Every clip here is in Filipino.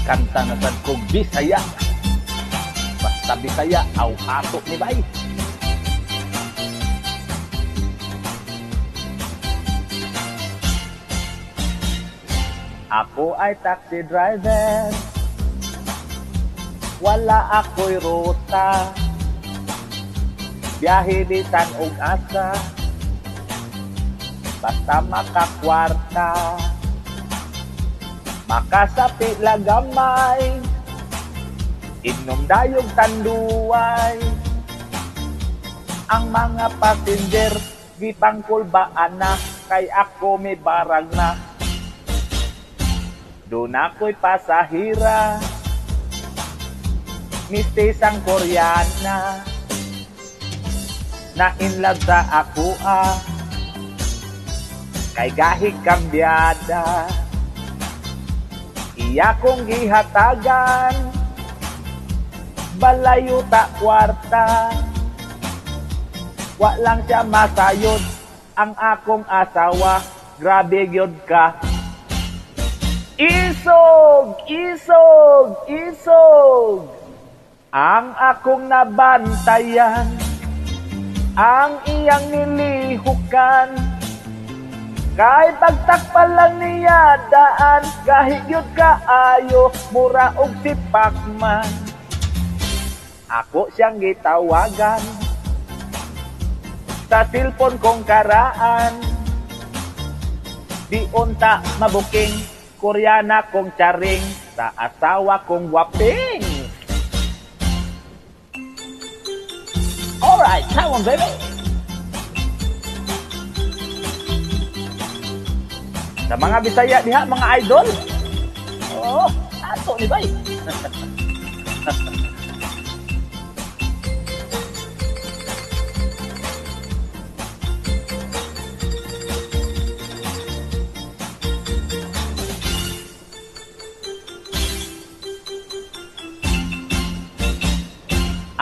kanta na sad kog Bisaya. Basta Bisaya, aw ato ni bay. Ako ay taxi driver, wala ako'y ruta, biyahe bisan og asa, basta makakwarta, makasapi lagamay, inom dayog tanduay, ang mga passenger gipangkulbaan na, kay ako may barang na. Doon ako'y pasahira, mistesang Koreana, na in love sa ako kay gahig kambyada. Iya kong gihatagan, balayo ta kwarta, wa lang siya masayod, ang akong asawa, grabe gyud ka. Isog! Isog! Isog! Ang akong nabantayan, ang iyang nilihukan, kay pagtakpa lang niya daan, gahigyod kaayo, mura og sipakman. Ako siyang gitawagan, sa silpon kong karaan, di unta mabuking, Koreana kong charing, sa asawa kong waping. Alright, come on baby! Sa mga Bisaya diha, mga idol. Oh, ato ni bay.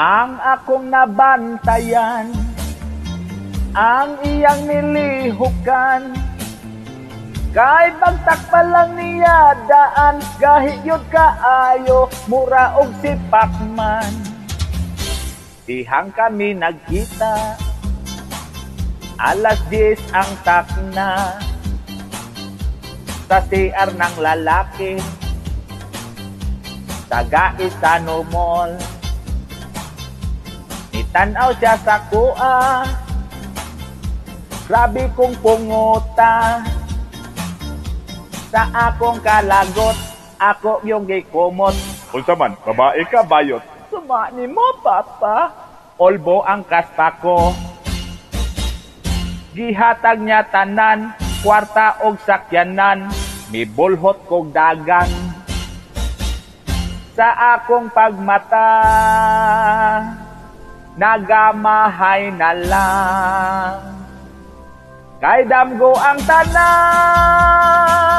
Ang akong nabantayan, ang iyang nilihukan, kay pagtakpa lang niya daan, gahigyod kaayo, mura og sipakman. Dihang kami nagkita, alas 10 ang takna, sa CR ng lalaki, sa Gaisano Mall. Tanaw siya sa kuha, grabe kong punguta, sa akong kalagot, ako yung gikumot. Unsa man, babae ka bayot? Suma ni mo, papa. Olbo ang kaspa ko. Gihatag niya tanan, kwarta og sakyanan, mibulhot kog dagang. Sa akong pagmata, nagamahay na lang, kay damgo ang tanan.